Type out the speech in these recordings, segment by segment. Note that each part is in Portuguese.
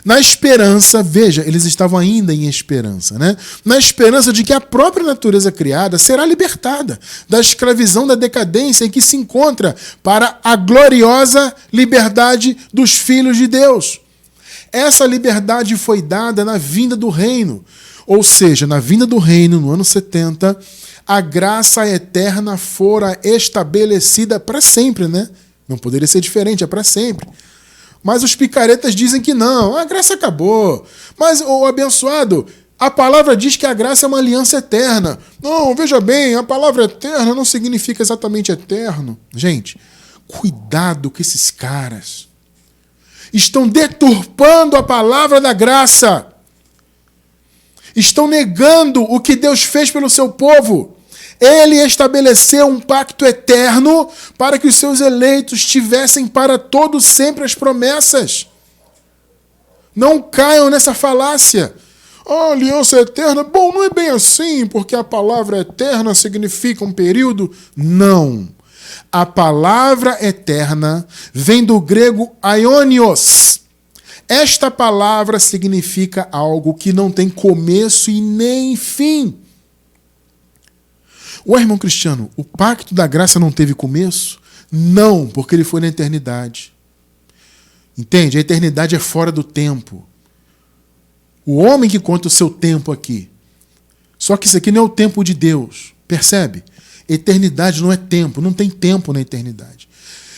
Na esperança, veja, eles estavam ainda em esperança, né? Na esperança de que a própria natureza criada será libertada da escravidão da decadência em que se encontra para a gloriosa liberdade dos filhos de Deus. Essa liberdade foi dada na vinda do reino, ou seja, na vinda do reino, no ano 70, a graça eterna fora estabelecida para sempre, né? Não poderia ser diferente, é para sempre. Mas os picaretas dizem que não, a graça acabou. Mas, o abençoado, a palavra diz que a graça é uma aliança eterna. Não, veja bem, a palavra eterna não significa exatamente eterno. Gente, cuidado com esses caras. Estão deturpando a palavra da graça. Estão negando o que Deus fez pelo seu povo. Ele estabeleceu um pacto eterno para que os seus eleitos tivessem para todo sempre as promessas. Não caiam nessa falácia. A aliança eterna, bom, não é bem assim, porque a palavra eterna significa um período. Não. A palavra eterna vem do grego aionios. Esta palavra significa algo que não tem começo e nem fim. Ué, irmão Cristiano, o pacto da graça não teve começo? Não, porque ele foi na eternidade. Entende? A eternidade é fora do tempo. O homem que conta o seu tempo aqui. Só que isso aqui não é o tempo de Deus. Percebe? Eternidade não é tempo, não tem tempo na eternidade.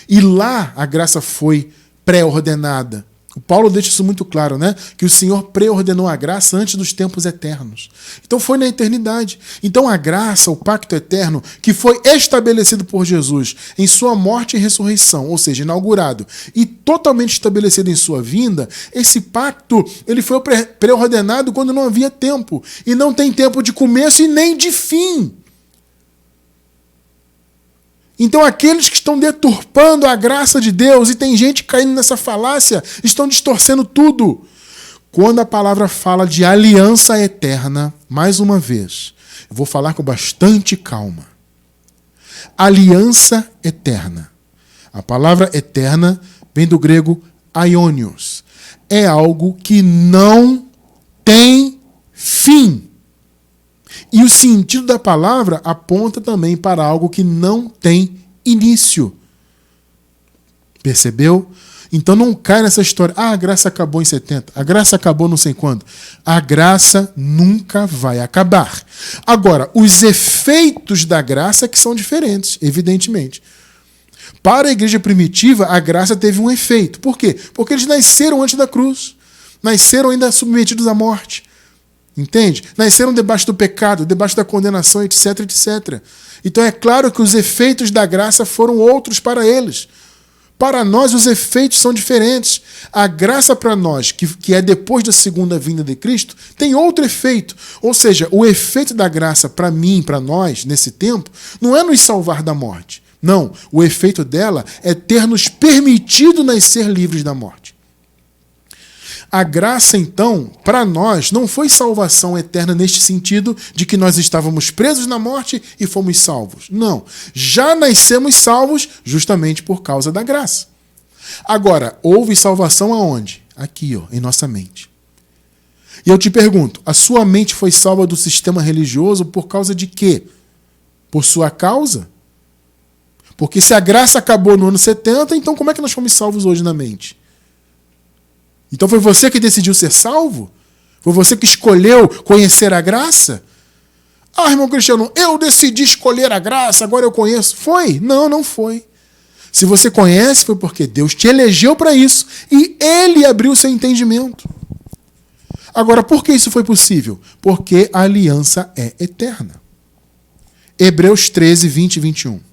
E lá a graça foi pré-ordenada. O Paulo deixa isso muito claro, né? Que o Senhor preordenou a graça antes dos tempos eternos. Então foi na eternidade. Então a graça, o pacto eterno, que foi estabelecido por Jesus em sua morte e ressurreição, ou seja, inaugurado, e totalmente estabelecido em sua vinda, esse pacto ele foi preordenado quando não havia tempo. E não tem tempo de começo e nem de fim. Então aqueles que estão deturpando a graça de Deus, e tem gente caindo nessa falácia, estão distorcendo tudo. Quando a palavra fala de aliança eterna, mais uma vez, eu vou falar com bastante calma. Aliança eterna. A palavra eterna vem do grego aionios. É algo que não tem fim. E o sentido da palavra aponta também para algo que não tem início. Percebeu? Então não cai nessa história. Ah, a graça acabou em 70. A graça acabou não sei quando. A graça nunca vai acabar. Agora, os efeitos da graça que são diferentes, evidentemente. Para a igreja primitiva, a graça teve um efeito. Por quê? Porque eles nasceram antes da cruz. Nasceram ainda submetidos à morte. Entende? Nasceram debaixo do pecado, debaixo da condenação, etc, etc. Então é claro que os efeitos da graça foram outros para eles. Para nós, os efeitos são diferentes. A graça para nós, que é depois da segunda vinda de Cristo, tem outro efeito. Ou seja, o efeito da graça para mim, para nós, nesse tempo, não é nos salvar da morte. Não, o efeito dela é ter nos permitido nascer livres da morte. A graça, então, para nós, não foi salvação eterna neste sentido de que nós estávamos presos na morte e fomos salvos. Não. Já nascemos salvos justamente por causa da graça. Agora, houve salvação aonde? Aqui, em nossa mente. E eu te pergunto, a sua mente foi salva do sistema religioso por causa de quê? Por sua causa? Porque se a graça acabou no ano 70, então como é que nós fomos salvos hoje na mente? Então foi você que decidiu ser salvo? Foi você que escolheu conhecer a graça? Ah, irmão Cristiano, eu decidi escolher a graça, agora eu conheço. Foi? Não, não foi. Se você conhece, foi porque Deus te elegeu para isso e Ele abriu seu entendimento. Agora, por que isso foi possível? Porque a aliança é eterna. Hebreus 13, 20 e 21.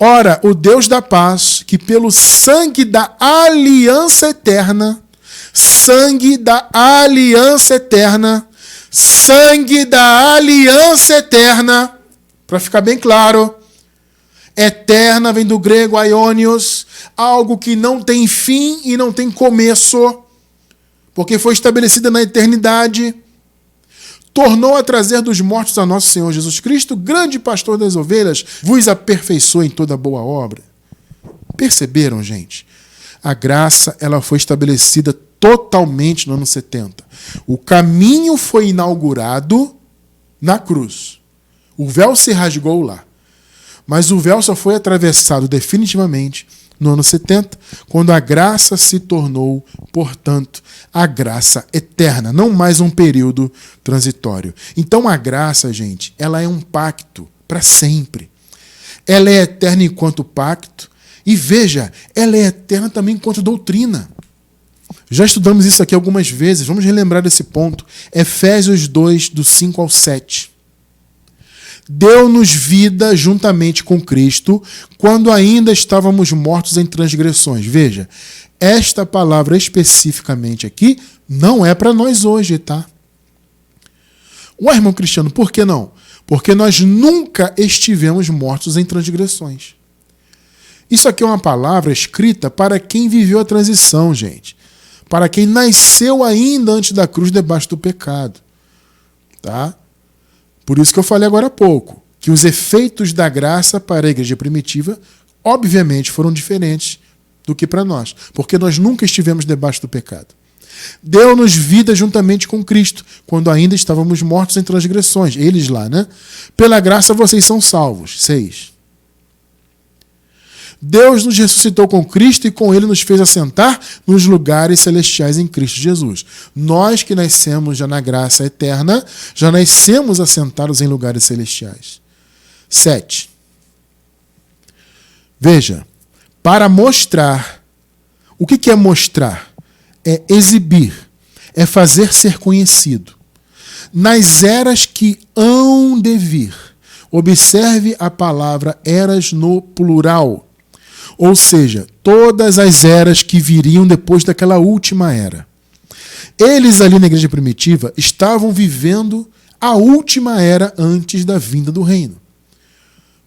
Ora, o Deus da paz, que pelo sangue da aliança eterna, para ficar bem claro, eterna vem do grego aionios, algo que não tem fim e não tem começo, porque foi estabelecida na eternidade, tornou a trazer dos mortos a nosso Senhor Jesus Cristo, grande pastor das ovelhas, vos aperfeiçoe em toda boa obra. Perceberam, gente? A graça, ela foi estabelecida totalmente no ano 70. O caminho foi inaugurado na cruz. O véu se rasgou lá. Mas o véu só foi atravessado definitivamente no ano 70, quando a graça se tornou, portanto, a graça eterna, não mais um período transitório. Então a graça, gente, ela é um pacto para sempre. Ela é eterna enquanto pacto e, veja, ela é eterna também enquanto doutrina. Já estudamos isso aqui algumas vezes, vamos relembrar desse ponto. Efésios 2, do 5 ao 7. Deu-nos vida juntamente com Cristo, quando ainda estávamos mortos em transgressões. Veja, esta palavra especificamente aqui não é para nós hoje, tá? Ué, irmão Cristiano, por que não? Porque nós nunca estivemos mortos em transgressões. Isso aqui é uma palavra escrita para quem viveu a transição, gente. Para quem nasceu ainda antes da cruz debaixo do pecado. Tá? Por isso que eu falei agora há pouco, que os efeitos da graça para a igreja primitiva, obviamente, foram diferentes do que para nós, porque nós nunca estivemos debaixo do pecado. Deu-nos vida juntamente com Cristo, quando ainda estávamos mortos em transgressões. Eles lá, né? Pela graça vocês são salvos. 6. Deus nos ressuscitou com Cristo e com Ele nos fez assentar nos lugares celestiais em Cristo Jesus. Nós que nascemos já na graça eterna, já nascemos assentados em lugares celestiais. 7. Veja, para mostrar, o que é mostrar? É exibir, é fazer ser conhecido. Nas eras que hão de vir, observe a palavra eras no plural. Ou seja, todas as eras que viriam depois daquela última era. Eles ali na igreja primitiva estavam vivendo a última era antes da vinda do reino.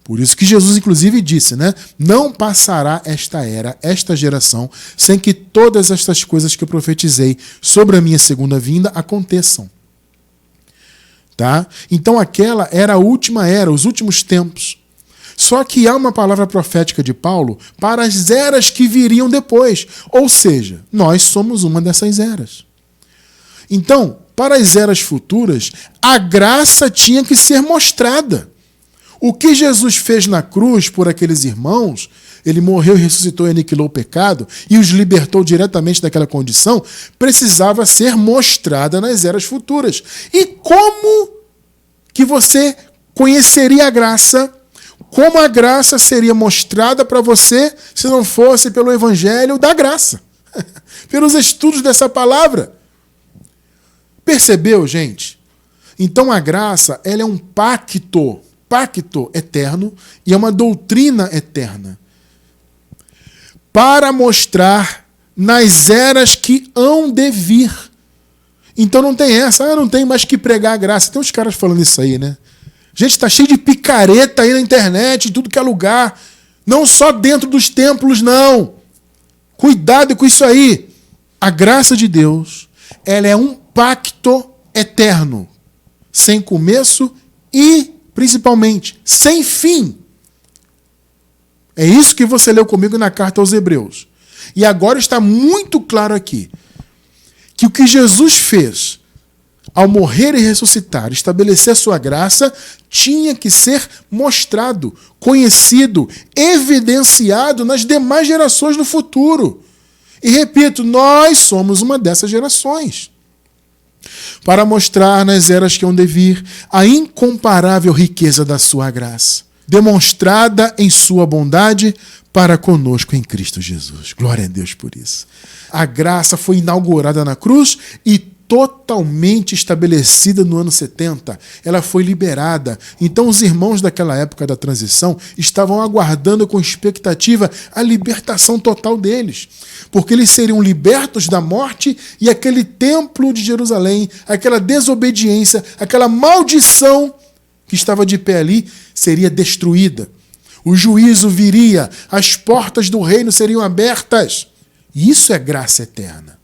Por isso que Jesus inclusive disse, né? Não passará esta era, esta geração, sem que todas estas coisas que eu profetizei sobre a minha segunda vinda aconteçam. Tá? Então aquela era a última era, os últimos tempos. Só que há uma palavra profética de Paulo para as eras que viriam depois. Ou seja, nós somos uma dessas eras. Então, para as eras futuras, a graça tinha que ser mostrada. O que Jesus fez na cruz por aqueles irmãos, ele morreu, ressuscitou e aniquilou o pecado e os libertou diretamente daquela condição, precisava ser mostrada nas eras futuras. E como que você conheceria a graça? Como a graça seria mostrada para você se não fosse pelo evangelho da graça? Pelos estudos dessa palavra. Percebeu, gente? Então a graça, ela é um pacto eterno e é uma doutrina eterna. Para mostrar nas eras que hão de vir. Então não tem essa, não tem mais que pregar a graça. Tem uns caras falando isso aí, né? Gente, tá cheio de picareta aí na internet, em tudo que é lugar. Não só dentro dos templos, não. Cuidado com isso aí. A graça de Deus, ela é um pacto eterno. Sem começo e, principalmente, sem fim. É isso que você leu comigo na carta aos Hebreus. E agora está muito claro aqui que o que Jesus fez ao morrer e ressuscitar, estabelecer sua graça, tinha que ser mostrado, conhecido, evidenciado nas demais gerações do futuro. E repito, nós somos uma dessas gerações. Para mostrar nas eras que hão de vir a incomparável riqueza da sua graça, demonstrada em sua bondade para conosco em Cristo Jesus. Glória a Deus por isso. A graça foi inaugurada na cruz e totalmente estabelecida no ano 70. Ela foi liberada. Então os irmãos daquela época da transição estavam aguardando com expectativa a libertação total deles. Porque eles seriam libertos da morte e aquele templo de Jerusalém, aquela desobediência, aquela maldição que estava de pé ali, seria destruída. O juízo viria, as portas do reino seriam abertas. E isso é graça eterna.